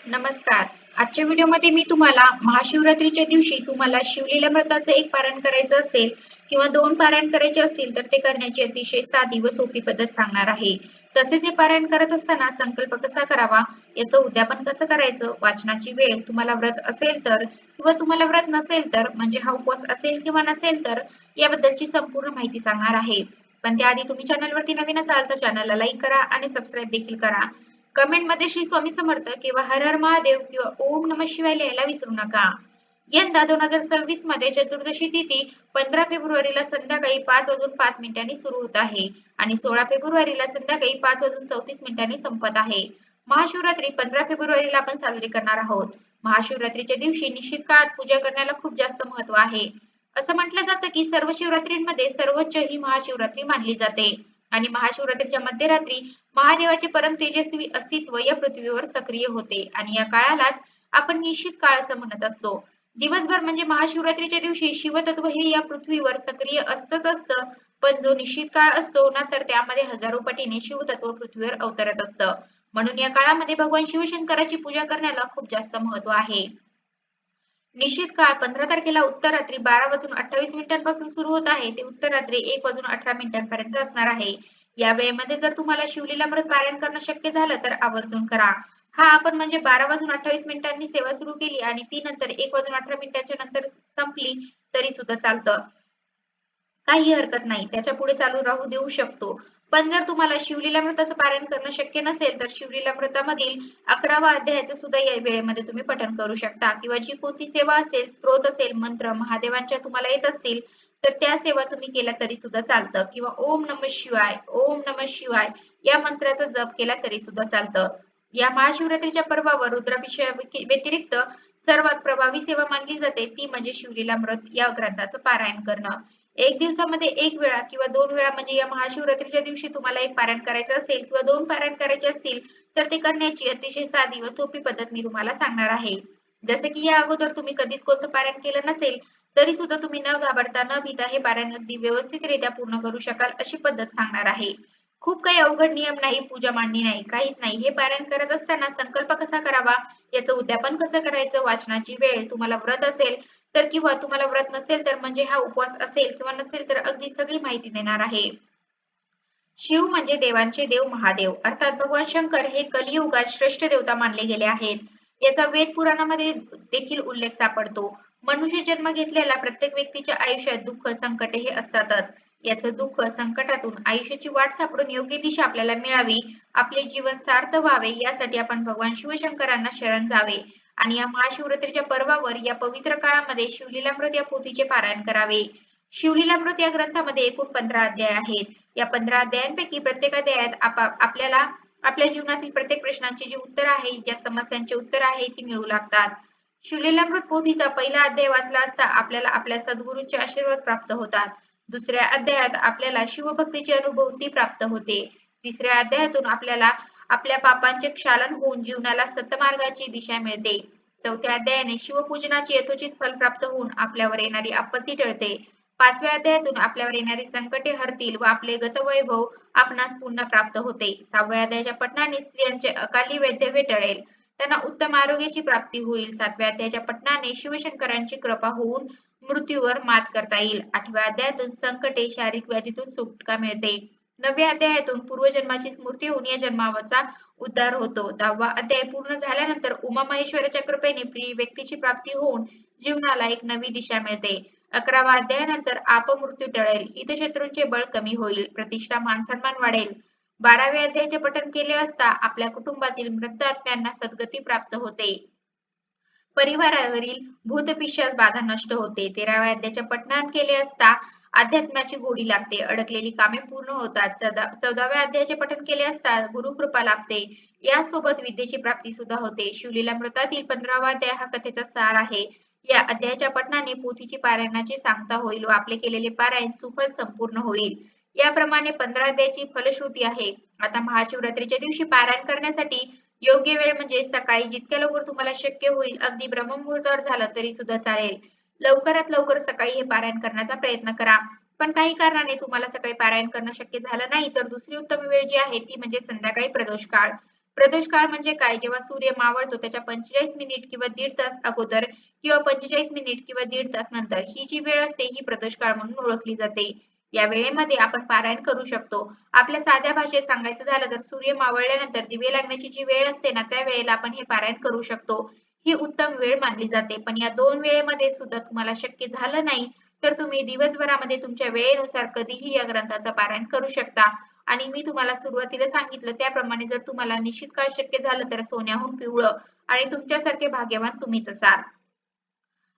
नमस्कार. आजच्या व्हिडिओमध्ये मी तुम्हाला महाशिवरात्रीच्या दिवशी तुम्हाला शिवलीला व्रताचं एक पारायण करायचं असेल किंवा 2 पारायण करायचे असतील तर ते करण्याची अतिशय साधी व सोपी पद्धत सांगणार आहे. तसेच हे पारायण करत असताना संकल्प कसा करावा, याचं उद्यापन कसं करायचं, वाचनाची वेळ, तुम्हाला व्रत असेल तर किंवा तुम्हाला व्रत नसेल तर म्हणजे हा उपवास असेल किंवा नसेल तर याबद्दलची संपूर्ण माहिती सांगणार आहे. पण त्याआधी तुम्ही चॅनलवरती नवीन असाल तर चॅनलला लाईक करा आणि सबस्क्राईब देखील करा. कमेंट मध्ये श्री स्वामी समर्थ किंवा हर हर महादेव किंवा ओम नमः शिवाय लिहायला विसरू नका. यंदा 2026 मध्ये चतुर्दशी तिथी 15 फेब्रुवारीला संध्याकाळी 5:05 सुरू होत आहे आणि 16 फेब्रुवारीला संध्याकाळी 5:34 संपत आहे. महाशिवरात्री 15 फेब्रुवारीला आपण साजरी करणार आहोत. महाशिवरात्रीच्या दिवशी निश्चित काळात पूजा करण्याला खूप जास्त महत्त्व आहे. असं म्हटलं जातं की सर्व शिवरात्रींमध्ये सर्वोच्च ही महाशिवरात्री मानली जाते आणि महाशिवरात्रीच्या मध्यरात्री महादेवाचे परम तेजस्वी अस्तित्व या पृथ्वीवर सक्रिय होते आणि या काळालाच आपण निश्चित काळ असं म्हणत असतो. दिवसभर म्हणजे महाशिवरात्रीच्या दिवशी शिवतत्व हे या पृथ्वीवर सक्रिय असतच असतं, पण जो निश्चित काळ असतो ना तर त्यामध्ये हजारो पटीने शिवतत्व पृथ्वीवर अवतरत असतं. म्हणून या काळामध्ये भगवान शिवशंकराची पूजा करण्याला खूप जास्त महत्त्व आहे. निश्चित काळ 15 तारखेला उत्तर रात्री 12:28 सुरू होत आहे ते उत्तर रात्री 1:18 असणार आहे. या वेळेमध्ये जर तुम्हाला शिवलीलामृत पारायण करणं शक्य झालं तर आवर्जून करा. हा आपण म्हणजे 12:28 सेवा सुरू केली आणि ती नंतर 1:18 नंतर संपली तरी सुद्धा चालतं. काही हरकत नाही, त्याच्या पुढे चालू राहू देऊ शकतो. पण जर तुम्हाला शिवलीलामृताचं पारायण करणं शक्य नसेल तर शिवलीलामृतामधील 11वा अध्यायाचं सुद्धा या वेळेमध्ये तुम्ही पठण करू शकता किंवा जी कोणती सेवा असेल, स्तोत्र असेल, मंत्र महादेवांच्या तुम्हाला येत असतील तर त्या सेवा तुम्ही केल्या तरी सुद्धा चालतं किंवा ओम नमः शिवाय, ओम नमः शिवाय या मंत्राचा जप केला तरी सुद्धा चालतं. या महाशिवरात्रीच्या पर्वावर रुद्राभिषेका व्यतिरिक्त सर्वात प्रभावी सेवा मानली जाते ती म्हणजे शिवलीलामृत या ग्रंथाचं पारायण करणं. एक दिवसामध्ये एक वेळा किंवा 2 वेळा म्हणजे या महाशिवरात्रीच्या दिवशी तुम्हाला एक पारायण करायचं असेल किंवा 2 पारायण करायचे असतील तर ते करण्याची अतिशय साधी व सोपी पद्धत मी तुम्हाला सांगणार आहे. जसे की या अगोदर तुम्ही कधीच कोणतं पारायण केलं नसेल तरी सुद्धा तुम्ही न घाबरता न भीता हे पारायण अगदी व्यवस्थितरित्या पूर्ण करू शकाल अशी पद्धत सांगणार आहे. खूप काही अवघड नियम नाही, पूजा मांडणी नाही, काहीच नाही. हे पारायण करत असताना संकल्प कसा करावा, याचं उद्यापन कसं करायचं, वाचनाची वेळ, तुम्हाला व्रत असेल तर किंवा तुम्हाला व्रत नसेल तर म्हणजे हा उपवास असेल किंवा नसेल तर अगदी सगळी माहिती देणार आहे. शिव म्हणजे देवांचे देव महादेव अर्थात भगवान शंकर हे कलियुगात श्रेष्ठ देवता मानले गेले आहेत. याचा वेद पुराणामध्ये देखील उल्लेख सापडतो. मनुष्य जन्म घेतलेल्या प्रत्येक व्यक्तीच्या आयुष्यात दुःख संकटे हे असतातच. याचं दुःख संकटातून आयुष्याची वाट सापडून योग्य दिशा आपल्याला मिळावी, आपले जीवन सार्थ व्हावे यासाठी आपण भगवान शिवशंकरांना शरण जावे आणि या महाशिवरात्रीच्या पर्वावर या पवित्र काळामध्ये शिवलीलामृत या पोथीचे पारायण करावे. शिवलीलामृत या ग्रंथामध्ये एकूण 15 अध्याय आहेत. या 15 अध्यायांपैकी प्रत्येक अध्यायात आपल्याला आपल्या जीवनातील प्रत्येक प्रश्नांची जी उत्तर आहे, ज्या समस्यांची उत्तर आहे ती मिळू लागतात. शिवलीलामृत पोथीचा पहिला अध्याय वाचला असता आपल्याला आपल्या सद्गुरूंचे आशीर्वाद प्राप्त होतात. दुसऱ्या अध्यायात आपल्याला शिवभक्तीची अनुभूती प्राप्त होते. तिसऱ्या अध्यायातून आपल्याला आपल्या पापांचे क्षालन होऊन जीवनाला सत्यमार्गाची दिशा मिळते. चौथ्या अध्यायाने शिवपूजनाचे यथोचित फल प्राप्त होऊन आपल्यावर येणारी आपत्ती टळते. 5व्या अध्यायातून आपल्यावर येणारी संकटे हरतील व आपले गतवैभव आपणास पुन्हा प्राप्त होते. 6व्या अध्यायाच्या पठणाने स्त्रियांचे अकाली वैधव्य टळेल, त्यांना उत्तम आरोग्याची प्राप्ती होईल. 7व्या अध्यायाच्या पठणाने शिवशंकरांची कृपा होऊन मृत्यूवर मात करता येईल. 8व्या अध्यायातून संकटे शारीरिक व्याधीतून सुटका मिळते. 9व्या अध्यायातून पूर्वजन्माची स्मृती होऊन या जन्माचा उद्धार होतो. 10वा अध्याय पूर्ण झाल्यानंतर उमा महेश्वराच्या कृपेने प्रिय व्यक्तीची प्राप्ती होऊन जीवनाला एक नवी दिशा मिळते. 11वा अध्यायानंतर अपमृत्यू टळेल, हितशत्रूंचे बळ कमी होईल, प्रतिष्ठा मानसन्मान वाढेल. 12व्या अध्यायाचे पठण केले असता आपल्या कुटुंबातील मृत आत्म्यांना सद्गती प्राप्त होते. परिवारावरील भूतपिशाच बाधा नष्ट होते. 13व्या अध्यायाचे पठण केले असता अध्यात्माची गोडी लागते, अडकलेली कामे पूर्ण होतात. 14व्या अध्यायाचे पठण केले असता गुरुकृपा लाभते. यासोबत विद्येची प्राप्ती सुद्धा होते. शिवलीलामृतातील 15वा अध्याय हा कथेचा सार आहे. या अध्यायाच्या पठणाने पोथीची पारायणाची सांगता होईल व आपले केलेले पारायण सुफल संपूर्ण होईल. याप्रमाणे 15 अध्यायाची फलश्रुती आहे. आता महाशिवरात्रीच्या दिवशी पारायण करण्यासाठी योग्य वेळ म्हणजे सकाळी जितक्या लवकर तुम्हाला शक्य होईल, अगदी ब्रह्ममुहूर्तावर झालं तरी सुद्धा चालेल. लवकरात लवकर सकाळी हे पारायण करण्याचा प्रयत्न करा. पण काही कारणाने तुम्हाला सकाळी पारायण करणं शक्य झालं नाही तर दुसरी उत्तम वेळ जी आहे ती म्हणजे संध्याकाळी प्रदोष काळ. प्रदोष काळ म्हणजे काय? जेव्हा सूर्य मावळतो त्याच्या 45 मिनिट किंवा दीड तास अगोदर किंवा 45 मिनिट किंवा दीड तास नंतर ही जी वेळ असते ही प्रदोष काळ म्हणून ओळखली जाते. या वेळेमध्ये आपण पारायण करू शकतो. आपल्या साध्या भाषेत सांगायचं झालं तर सूर्य मावळल्यानंतर दिवे लागण्याची जी वेळ असते ना त्या वेळेला आपण हे पारायण करू शकतो. ही उत्तम वेळ मानली जाते. पण या 2 वेळेमध्ये सुद्धा तुम्हाला शक्य झालं नाही तर तुम्ही दिवसभरामध्ये तुमच्या वेळेनुसार कधीही या ग्रंथाचं पारायण करू शकता. आणि मी तुम्हाला सुरुवातीला सांगितलं त्याप्रमाणे जर तुम्हाला निश्चित काळ शक्य झालं तर सोन्याहून पिवळं आणि तुमच्यासारखे भाग्यवान तुम्हीच असाल.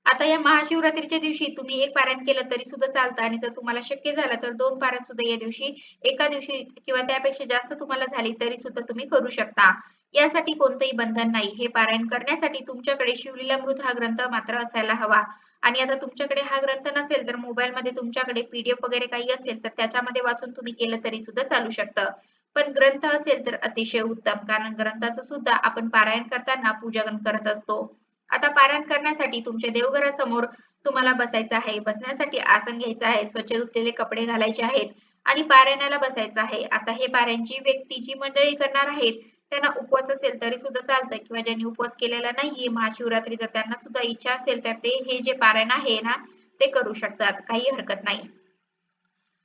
आता या महाशिवरात्रीच्या दिवशी तुम्ही एक पारायण केलं तरी सुद्धा चालतं आणि जर तुम्हाला शक्य झालं तर 2 पारायण सुद्धा या दिवशी एका दिवशी किंवा त्यापेक्षा जास्त तुम्हाला झाली तरी सुद्धा तुम्ही करू शकता. यासाठी कोणतंही बंधन नाही. हे पारायण करण्यासाठी तुमच्याकडे शिवलीलामृत हा ग्रंथ मात्र असायला हवा. आणि आता तुमच्याकडे हा ग्रंथ नसेल तर मोबाईलमध्ये तुमच्याकडे पीडीएफ वगैरे काही असेल तर त्याच्यामध्ये वाचून तुम्ही केलं तरी सुद्धा चालू शकतं. पण ग्रंथ असेल तर अतिशय उत्तम कारण ग्रंथाचं सुद्धा आपण पारायण करताना पूजन करत असतो. आता पारायण करण्यासाठी तुमच्या देवघरासमोर तुम्हाला बसायचं आहे. बसण्यासाठी आसन घ्यायचं आहे. स्वच्छ धुतलेले कपडे घालायचे आहेत आणि पारायणाला बसायचं आहे. आता हे पारायण जी व्यक्ती जी मंडळी करणार आहेत त्यांना उपवास असेल तरी सुद्धा चालतं किंवा ज्यांनी उपवास केलेला नाहीये महाशिवरात्रीचा त्यांना सुद्धा इच्छा असेल तर ते हे जे पारायण आहे ना ते करू शकतात. काही हरकत नाही.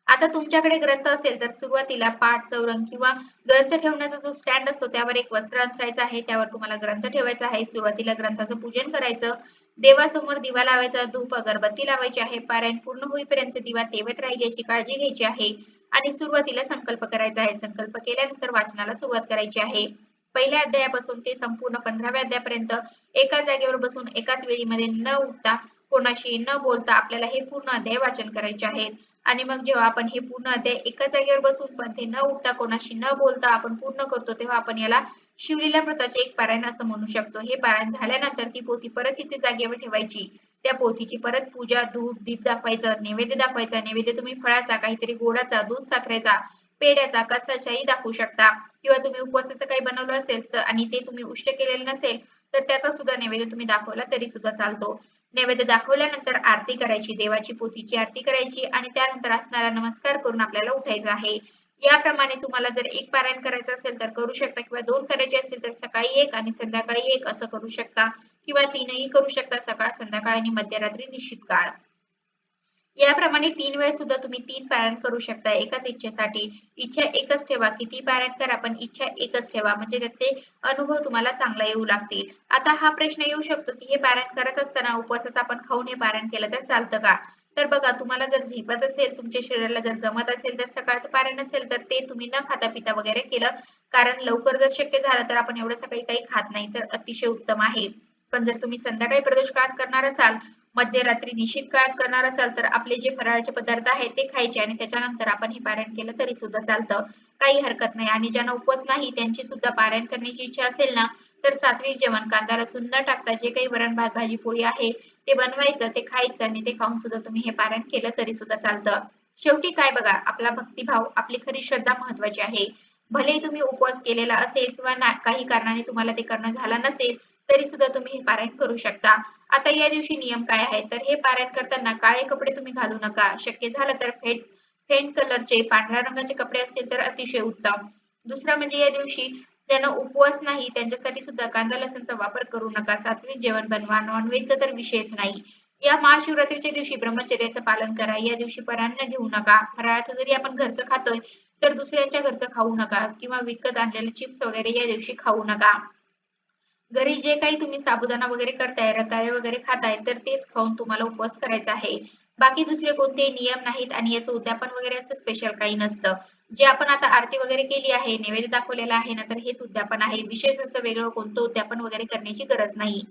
आता तुमच्याकडे ग्रंथ असेल तर सुरुवातीला पाठ, चौरंग किंवा ग्रंथ ठेवण्याचा जो स्टँड असतो त्यावर एक वस्त्र अंथरायचं आहे. त्यावर तुम्हाला ग्रंथ ठेवायचा आहे. सुरुवातीला ग्रंथाचं पूजन करायचं. देवासमोर दिवा लावायचा, धूप, अगरबत्ती लावायची आहे. पारायण पूर्ण होईपर्यंत दिवा तेवत राहील याची काळजी घ्यायची आहे. आणि सुरुवातीला संकल्प करायचा आहे. संकल्प केल्यानंतर वाचनाला सुरुवात करायची आहे. पहिल्या अध्यायापासून ते संपूर्ण 15व्या अध्यायापर्यंत एका जागेवर बसून एकाच वेळीमध्ये न उठता कोणाशी न बोलता आपल्याला हे पूर्ण अध्याय वाचन करायचे आहेत. आणि मग जेव्हा आपण हे पूर्ण अध्याय एका जागेवर बसून पण ते न उठता कोणाशी न बोलता आपण पूर्ण करतो तेव्हा आपण याला शिवलीलामृताचे एक पारायण असं म्हणू शकतो. हे पारायण झाल्यानंतर ती पोथी परत तिथे जागेवर ठेवायची. त्या पोथीची परत पूजा, धूप, दीप दाखवायचं, नैवेद्य दाखवायचा. नैवेद्य तुम्ही फळाचा, काहीतरी गोडाचा, दूध साखरेचा, पेढ्याचा, कशाचाही दाखवू शकता किंवा तुम्ही उपवासाचं काही बनवलं असेल तर आणि ते तुम्ही उष्ट केलेलं नसेल तर त्याचा सुद्धा नैवेद्य तुम्ही दाखवला तरी सुद्धा चालतो. नैवेद्य दाखवल्यानंतर आरती करायची, देवाची पोथीची आरती करायची आणि त्यानंतर असणारा नमस्कार करून आपल्याला उठायचं आहे. याप्रमाणे तुम्हाला जर एक पारायण करायचं असेल तर करू शकता किंवा 2 करायचे असतील तर सकाळी एक आणि संध्याकाळी एक असं करू शकता किंवा 3ही करू शकता सकाळ, संध्याकाळ आणि मध्यरात्री निश्चित काळ. याप्रमाणे 3 वेळेस सुद्धा तुम्ही 3 पारायण करू शकता एकाच इच्छेसाठी. इच्छा एकच ठेवा, किती पारायण करा पण इच्छा एकच ठेवा म्हणजे त्याचे अनुभव तुम्हाला चांगला येऊ लागतील. आता हा प्रश्न येऊ शकतो की हे पारायण करत असताना उपवासाचं आपण खाऊन हे पारायण केलं तर चालतं का? तर बघा तुम्हाला जर झेपत असेल, तुमच्या शरीराला जर जमत असेल तर सकाळचं पारायण असेल तर ते तुम्ही न खाता पिता वगैरे केलं कारण लवकर जर शक्य झालं तर आपण एवढं सकाळी काही खात नाही तर अतिशय उत्तम आहे. पण जर तुम्ही संध्याकाळी प्रदोष काळात करणार असाल मध्यरात्री निश्चित काळात करणार असाल तर आपले जे फराळाचे पदार्थ आहेत ते खायचे आणि त्याच्यानंतर आपण हे पारायण केलं तरी सुद्धा चालतं. काही हरकत नाही आणि ज्यांना उपवास नाही त्यांची सुद्धा पारायण करण्याची इच्छा असेल ना तर सात्विक जेवण कांदा लसूण न टाकता जे काही वरण भात भाजी पोळी आहे ते बनवायचं ते खायचं आणि ते खाऊन सुद्धा तुम्ही हे पारायण केलं तरी सुद्धा चालतं. शेवटी काय बघा आपला भक्तिभाव आपली खरी श्रद्धा महत्वाची आहे. भलेही तुम्ही उपवास केलेला असेल किंवा काही कारणाने तुम्हाला ते करणं झालं नसेल तरी सुद्धा तुम्ही हे पारायण करू शकता. आता या दिवशी नियम काय आहे तर हे पारायण करताना काळे कपडे तुम्ही घालू नका. शक्य झालं तर फेंट कलरचे पांढऱ्या रंगाचे कपडे असतील तर अतिशय उत्तम. दुसरं म्हणजे या दिवशी ज्यांना उपवास नाही त्यांच्यासाठी सुद्धा कांदा लसूणचा वापर करू नका. सात्विक जेवण बनवा. नॉनव्हेजचा तर विषयच नाही. या महाशिवरात्रीच्या दिवशी ब्रह्मचर्याचं पालन करा. या दिवशी परान्न घेऊ नका. फराळाचं जरी आपण घरचं खातोय तर दुसऱ्यांच्या घरचं खाऊ नका किंवा विकत आणलेले चिप्स वगैरे या दिवशी खाऊ नका. घरी जे काही तुम्ही साबुदाणा वगैरे करताय, रताळे वगैरे खाताय, तर तेच खाऊन तुम्हाला उपवास करायचा आहे. बाकी दुसरे कोणतेही नियम नाहीत आणि याचं उद्यापन वगैरे असं स्पेशल काही नसतं. जे आपण आता आरती वगैरे केली आहे, नैवेद्य दाखवलेला आहे ना, तर हेच उद्यापन आहे. विशेष असं वेगळं कोणतं उद्यापन वगैरे करण्याची गरज नाही.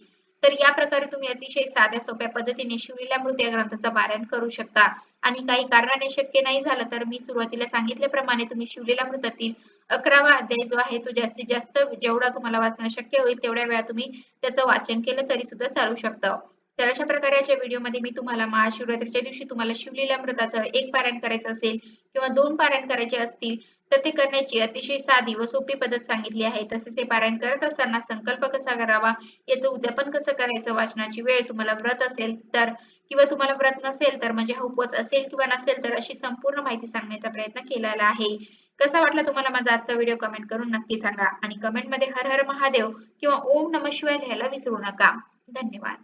तर या प्रकारे तुम्ही अतिशय साध्या सोप्या पद्धतीने शिवलीलामृत या ग्रंथाचं पारायण करू शकता. आणि काही कारणाने शक्य नाही झालं तर मी सुरुवातीला सांगितल्याप्रमाणे तुम्ही शिवलीलामृतातील 11वा अध्याय जो आहे तो जास्तीत जास्त जेवढा तुम्हाला वाचणं शक्य होईल तेवढ्या वेळा तुम्ही त्याचं वाचन केलं तरी सुद्धा चालू शकतं. तर अशा प्रकारे याच्या व्हिडिओमध्ये मी तुम्हाला महाशिवरात्रीच्या दिवशी तुम्हाला शिवलीलामृताचं एक पारायण करायचं असेल किंवा 2 पारायण करायचे असतील तर ते करण्याची अतिशय साधी व सोपी पद्धत सांगितली आहे. तसेच हे पारायण करत असताना संकल्प कसा करावा, याचं उद्यापन कसं करायचं, वाचनाची वेळ तुम्हाला व्रत असेल तर किंवा तुम्हाला व्रत नसेल तर म्हणजे हा उपवास असेल किंवा नसेल तर अशी संपूर्ण माहिती सांगण्याचा प्रयत्न केलेला आहे. कसा वाटला तुम्हाला माझा आजचा व्हिडिओ कमेंट करून नक्की सांगा आणि कमेंटमध्ये हर हर महादेव किंवा ओम नमः शिवाय लिहायला विसरू नका. धन्यवाद.